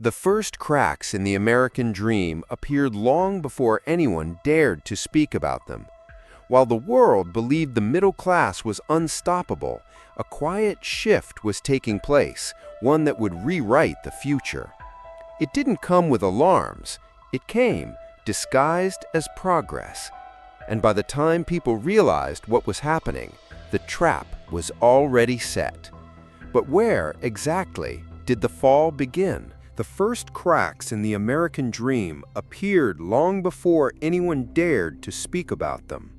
The first cracks in the American dream appeared long before anyone dared to speak about them. While the world believed the middle class was unstoppable, a quiet shift was taking place, one that would rewrite the future. It didn't come with alarms. It came disguised as progress. And by the time people realized what was happening, the trap was already set. But where exactly did the fall begin? The first cracks in the American dream appeared long before anyone dared to speak about them.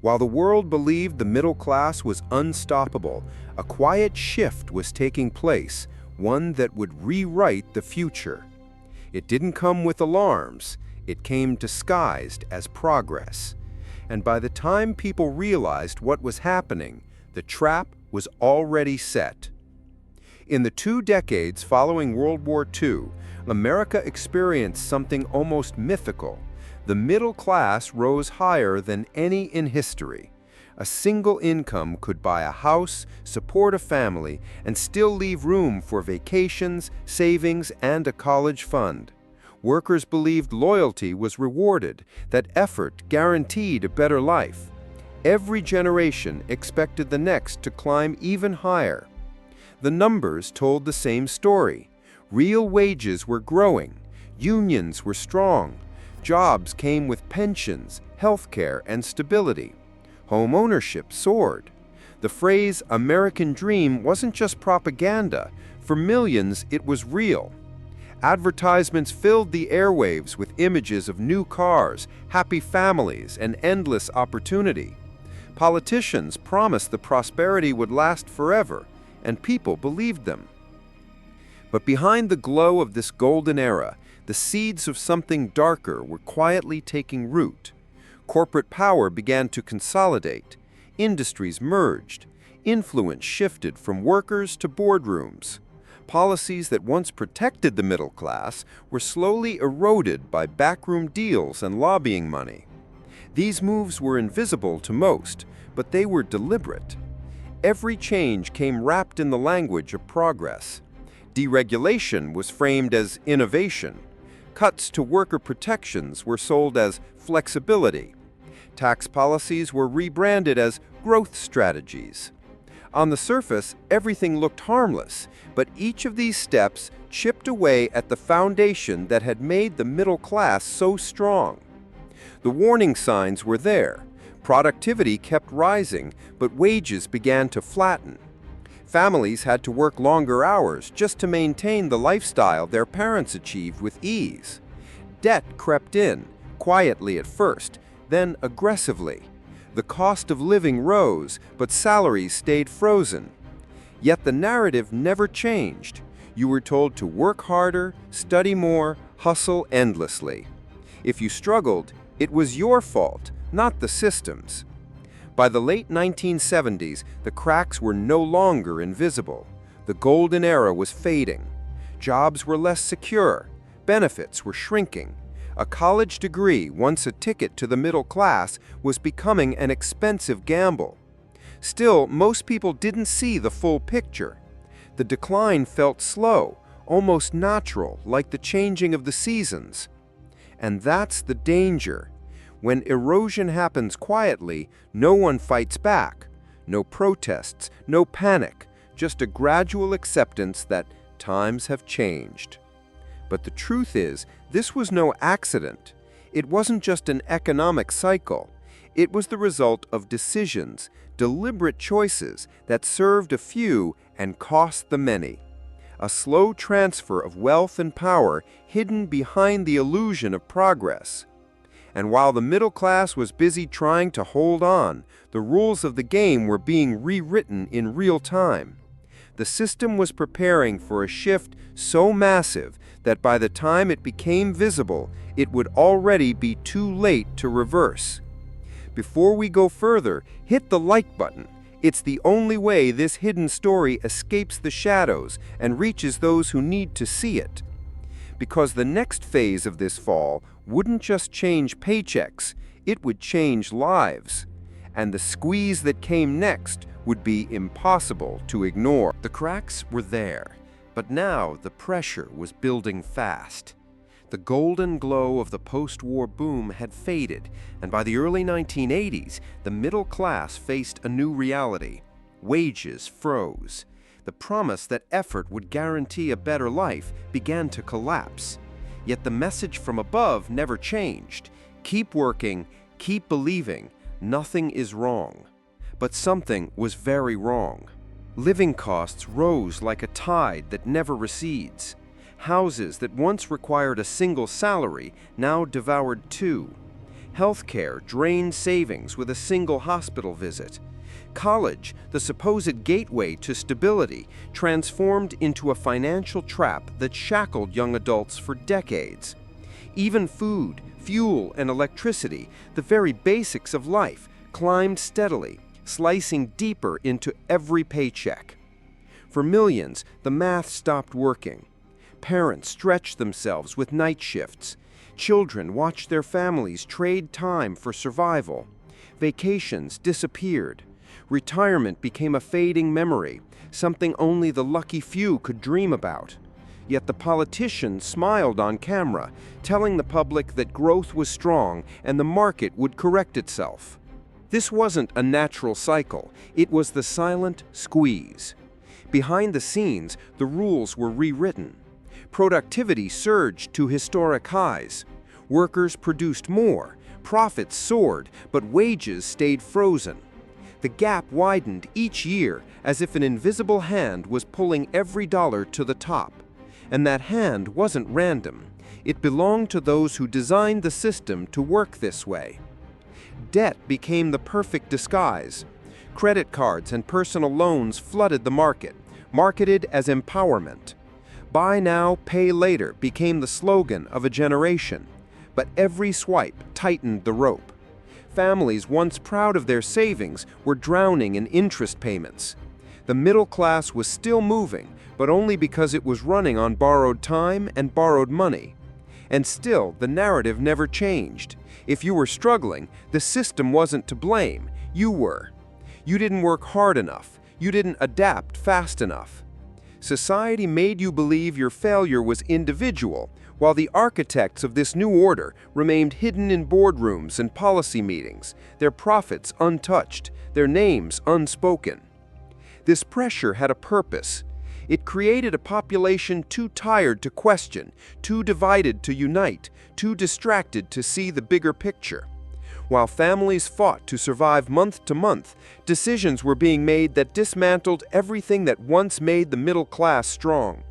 While the world believed the middle class was unstoppable, a quiet shift was taking place, one that would rewrite the future. It didn't come with alarms. It came disguised as progress. And by the time people realized what was happening, the trap was already set. In the 2 decades following World War II, America experienced something almost mythical. The middle class rose higher than any in history. A single income could buy a house, support a family, and still leave room for vacations, savings, and a college fund. Workers believed loyalty was rewarded, that effort guaranteed a better life. Every generation expected the next to climb even higher. The numbers told the same story. Real wages were growing, unions were strong, jobs came with pensions, healthcare, and stability. Home ownership soared. The phrase American Dream wasn't just propaganda. For millions, it was real. Advertisements filled the airwaves with images of new cars, happy families, and endless opportunity. Politicians promised the prosperity would last forever, and people believed them. But behind the glow of this golden era, the seeds of something darker were quietly taking root. Corporate power began to consolidate. Industries merged. Influence shifted from workers to boardrooms. Policies that once protected the middle class were slowly eroded by backroom deals and lobbying money. These moves were invisible to most, but they were deliberate. Every change came wrapped in the language of progress. Deregulation was framed as innovation. Cuts to worker protections were sold as flexibility. Tax policies were rebranded as growth strategies. On the surface, everything looked harmless, but each of these steps chipped away at the foundation that had made the middle class so strong. The warning signs were there. Productivity kept rising, but wages began to flatten. Families had to work longer hours just to maintain the lifestyle their parents achieved with ease. Debt crept in, quietly at first, then aggressively. The cost of living rose, but salaries stayed frozen. Yet the narrative never changed. You were told to work harder, study more, hustle endlessly. If you struggled, it was your fault, not the system's. By the late 1970s, the cracks were no longer invisible. The golden era was fading. Jobs were less secure. Benefits were shrinking. A college degree, once a ticket to the middle class, was becoming an expensive gamble. Still, most people didn't see the full picture. The decline felt slow, almost natural, like the changing of the seasons. And that's the danger. When erosion happens quietly, no one fights back. No protests, no panic, just a gradual acceptance that times have changed. But the truth is, this was no accident. It wasn't just an economic cycle. It was the result of decisions, deliberate choices that served a few and cost the many. A slow transfer of wealth and power hidden behind the illusion of progress. And while the middle class was busy trying to hold on, the rules of the game were being rewritten in real time. The system was preparing for a shift so massive that by the time it became visible, it would already be too late to reverse. Before we go further, hit the like button. It's the only way this hidden story escapes the shadows and reaches those who need to see it. Because the next phase of this fall wouldn't just change paychecks, it would change lives. And the squeeze that came next would be impossible to ignore. The cracks were there, But now the pressure was building fast. The golden glow of the post-war boom had faded, and by the early 1980s, the middle class faced a new reality. Wages froze. The promise that effort would guarantee a better life began to collapse. Yet the message from above never changed. Keep working, keep believing, nothing is wrong. But something was very wrong. Living costs rose like a tide that never recedes. Houses that once required a single salary now devoured two. Healthcare drained savings with a single hospital visit. College, the supposed gateway to stability, transformed into a financial trap that shackled young adults for decades. Even food, fuel, and electricity, the very basics of life, climbed steadily, slicing deeper into every paycheck. For millions, the math stopped working. Parents stretched themselves with night shifts. Children watched their families trade time for survival. Vacations disappeared. Retirement became a fading memory, something only the lucky few could dream about. Yet the politicians smiled on camera, telling the public that growth was strong and the market would correct itself. This wasn't a natural cycle, it was the silent squeeze. Behind the scenes, the rules were rewritten. Productivity surged to historic highs. Workers produced more, profits soared, but wages stayed frozen. The gap widened each year as if an invisible hand was pulling every dollar to the top. And that hand wasn't random. It belonged to those who designed the system to work this way. Debt became the perfect disguise. Credit cards and personal loans flooded the market, marketed as empowerment. Buy now, pay later became the slogan of a generation, but every swipe tightened the rope. Families once proud of their savings were drowning in interest payments. The middle class was still moving, but only because it was running on borrowed time and borrowed money. And still, the narrative never changed. If you were struggling, the system wasn't to blame. You were. You didn't work hard enough. You didn't adapt fast enough. Society made you believe your failure was individual, while the architects of this new order remained hidden in boardrooms and policy meetings, their profits untouched, their names unspoken. This pressure had a purpose. It created a population too tired to question, too divided to unite, too distracted to see the bigger picture. While families fought to survive month to month, decisions were being made that dismantled everything that once made the middle class strong.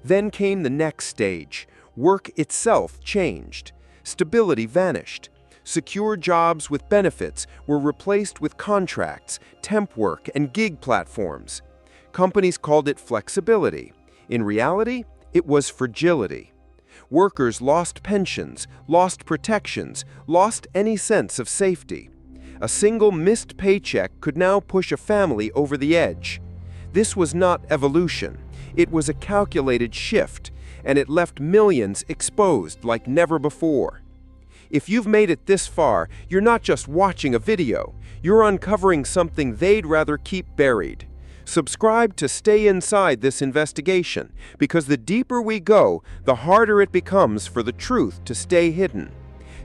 Then came the next stage. Work itself changed. Stability vanished. Secure jobs with benefits were replaced with contracts, temp work, and gig platforms. Companies called it flexibility. In reality, it was fragility. Workers lost pensions, lost protections, lost any sense of safety. A single missed paycheck could now push a family over the edge. This was not evolution. It was a calculated shift, and it left millions exposed like never before. If you've made it this far, you're not just watching a video. You're uncovering something they'd rather keep buried. Subscribe to stay inside this investigation, because the deeper we go, the harder it becomes for the truth to stay hidden.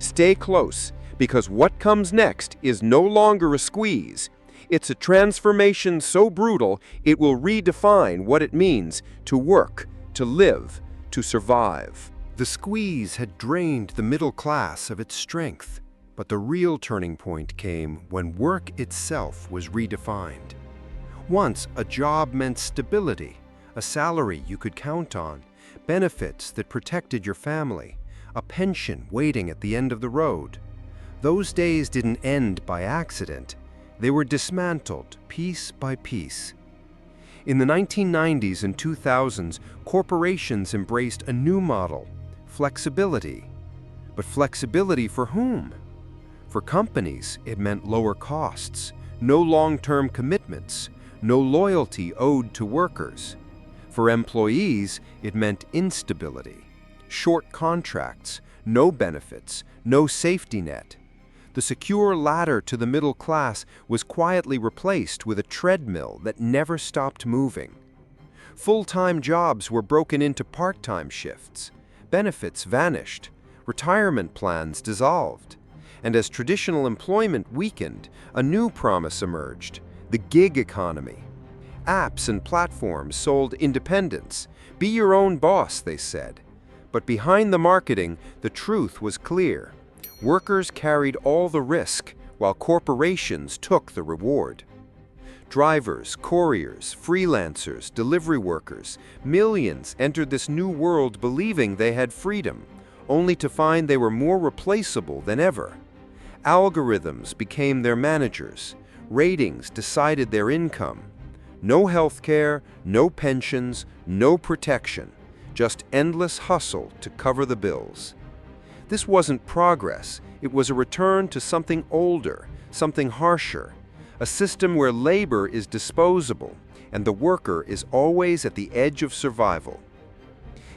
Stay close, because what comes next is no longer a squeeze. It's a transformation so brutal it will redefine what it means to work, to live, to survive. The squeeze had drained the middle class of its strength, but the real turning point came when work itself was redefined. Once, a job meant stability, a salary you could count on, benefits that protected your family, a pension waiting at the end of the road. Those days didn't end by accident. They were dismantled piece by piece. In the 1990s and 2000s, corporations embraced a new model, flexibility. But flexibility for whom? For companies, it meant lower costs, no long-term commitments, no loyalty owed to workers. For employees, it meant instability, short contracts, no benefits, no safety net. The secure ladder to the middle class was quietly replaced with a treadmill that never stopped moving. Full-time jobs were broken into part-time shifts. Benefits vanished. Retirement plans dissolved. And as traditional employment weakened, a new promise emerged: the gig economy. Apps and platforms sold independence. Be your own boss, they said. But behind the marketing, the truth was clear. Workers carried all the risk, while corporations took the reward. Drivers, couriers, freelancers, delivery workers, millions entered this new world believing they had freedom, only to find they were more replaceable than ever. Algorithms became their managers. Ratings decided their income. No health care, no pensions, no protection. Just endless hustle to cover the bills. This wasn't progress. It was a return to something older, something harsher. A system where labor is disposable and the worker is always at the edge of survival.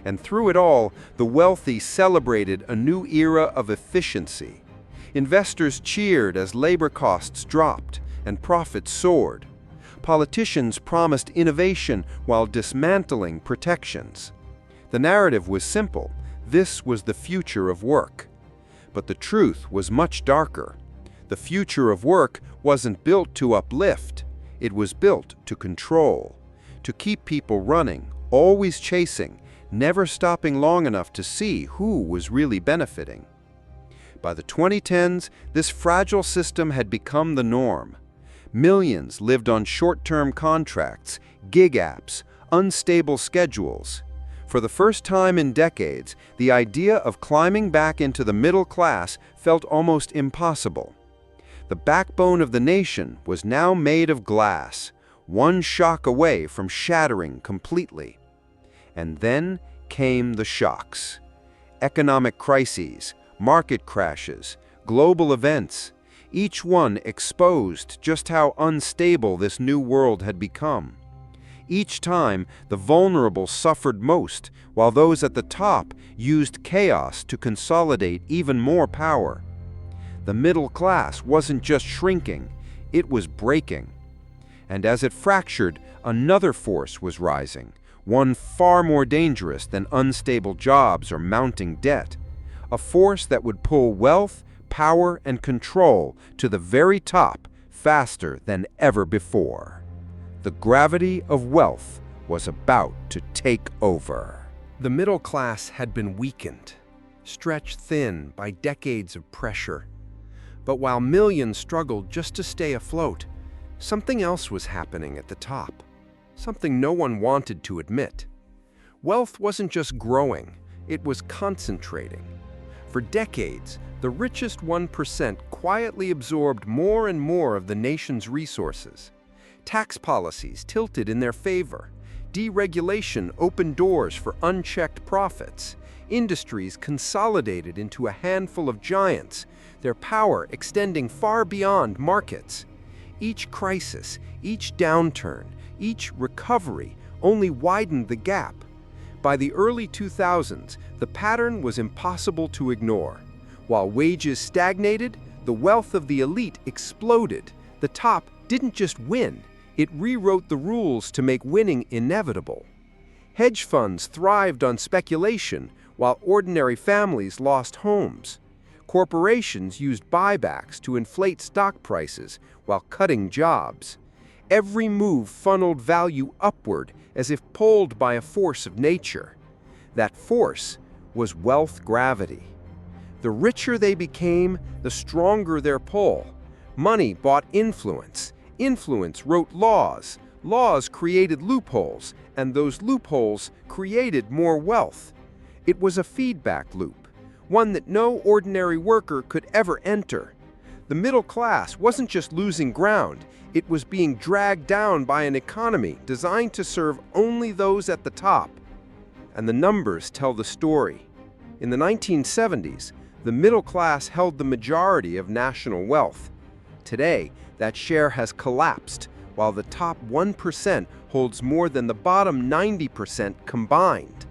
And through it all, the wealthy celebrated a new era of efficiency. Investors cheered as labor costs dropped and profits soared. Politicians promised innovation while dismantling protections. The narrative was simple: this was the future of work. But the truth was much darker. The future of work wasn't built to uplift. It was built to control, to keep people running, always chasing, never stopping long enough to see who was really benefiting. By the 2010s, this fragile system had become the norm. Millions lived on short-term contracts, gig apps, unstable schedules. For the first time in decades, the idea of climbing back into the middle class felt almost impossible. The backbone of the nation was now made of glass, one shock away from shattering completely. And then came the shocks. Economic crises, market crashes, global events, each one exposed just how unstable this new world had become. Each time, the vulnerable suffered most, while those at the top used chaos to consolidate even more power. The middle class wasn't just shrinking, it was breaking. And as it fractured, another force was rising, one far more dangerous than unstable jobs or mounting debt. A force that would pull wealth, power, and control to the very top faster than ever before. The gravity of wealth was about to take over. The middle class had been weakened, stretched thin by decades of pressure. But while millions struggled just to stay afloat, something else was happening at the top, something no one wanted to admit. Wealth wasn't just growing, it was concentrating. For decades, the richest 1% quietly absorbed more and more of the nation's resources. Tax policies tilted in their favor. Deregulation opened doors for unchecked profits. Industries consolidated into a handful of giants, their power extending far beyond markets. Each crisis, each downturn, each recovery only widened the gap. By the early 2000s, the pattern was impossible to ignore. While wages stagnated, the wealth of the elite exploded. The top didn't just win, it rewrote the rules to make winning inevitable. Hedge funds thrived on speculation, while ordinary families lost homes. Corporations used buybacks to inflate stock prices while cutting jobs. Every move funneled value upward as if pulled by a force of nature. That force was wealth gravity. The richer they became, the stronger their pull. Money bought influence. Influence wrote laws. Laws created loopholes, and those loopholes created more wealth. It was a feedback loop, one that no ordinary worker could ever enter. The middle class wasn't just losing ground, it was being dragged down by an economy designed to serve only those at the top. And the numbers tell the story. In the 1970s, the middle class held the majority of national wealth. Today, that share has collapsed, while the top 1% holds more than the bottom 90% combined.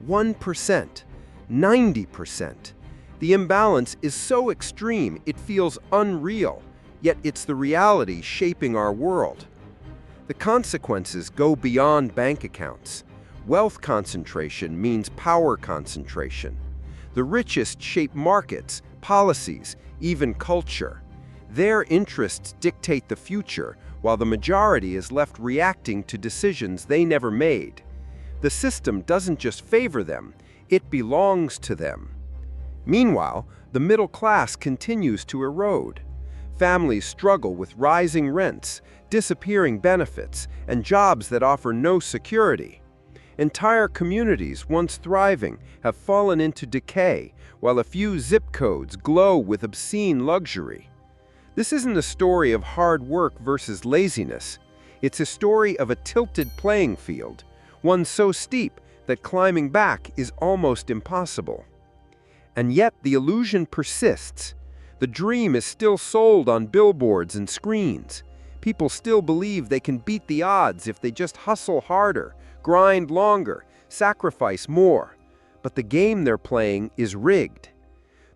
1%, 90%. The imbalance is so extreme it feels unreal, yet it's the reality shaping our world. The consequences go beyond bank accounts. Wealth concentration means power concentration. The richest shape markets, policies, even culture. Their interests dictate the future, while the majority is left reacting to decisions they never made. The system doesn't just favor them, it belongs to them. Meanwhile, the middle class continues to erode. Families struggle with rising rents, disappearing benefits, and jobs that offer no security. Entire communities, once thriving, have fallen into decay, while a few zip codes glow with obscene luxury. This isn't a story of hard work versus laziness. It's a story of a tilted playing field, one so steep that climbing back is almost impossible. And yet the illusion persists. The dream is still sold on billboards and screens. People still believe they can beat the odds if they just hustle harder, grind longer, sacrifice more. But the game they're playing is rigged.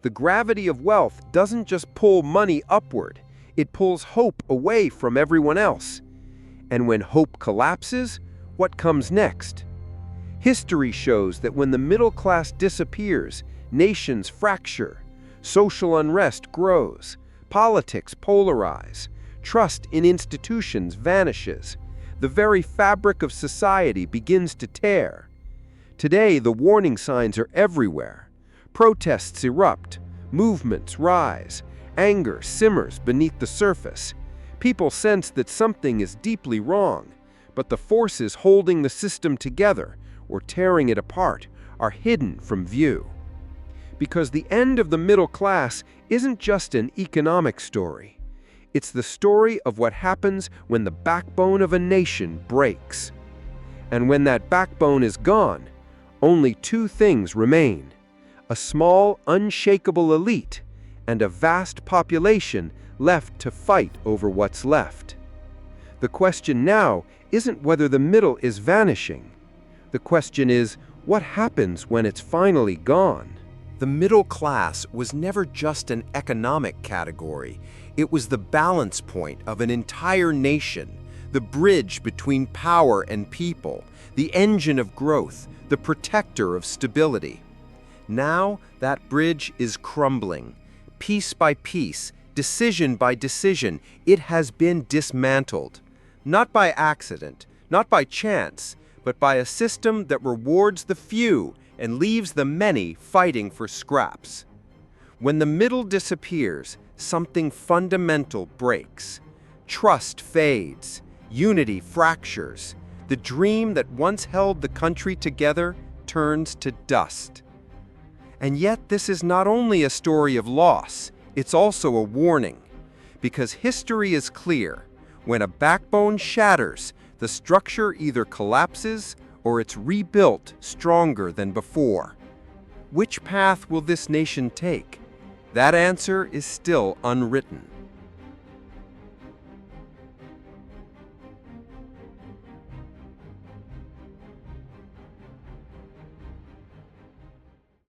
The gravity of wealth doesn't just pull money upward, it pulls hope away from everyone else. And when hope collapses, what comes next? History shows that when the middle class disappears, nations fracture, social unrest grows, politics polarize, trust in institutions vanishes, the very fabric of society begins to tear. Today, the warning signs are everywhere. Protests erupt, movements rise, anger simmers beneath the surface. People sense that something is deeply wrong, but the forces holding the system together or tearing it apart are hidden from view. Because the end of the middle class isn't just an economic story. It's the story of what happens when the backbone of a nation breaks. And when that backbone is gone, only two things remain: a small, unshakable elite and a vast population left to fight over what's left. The question now isn't whether the middle is vanishing. The question is, what happens when it's finally gone? The middle class was never just an economic category. It was the balance point of an entire nation, the bridge between power and people, the engine of growth, the protector of stability. Now that bridge is crumbling. Piece by piece, decision by decision, it has been dismantled. Not by accident, not by chance, but by a system that rewards the few and leaves the many fighting for scraps. When the middle disappears, something fundamental breaks. Trust fades, unity fractures. The dream that once held the country together turns to dust. And yet this is not only a story of loss, it's also a warning. Because history is clear. When a backbone shatters, the structure either collapses or it's rebuilt stronger than before. Which path will this nation take? That answer is still unwritten.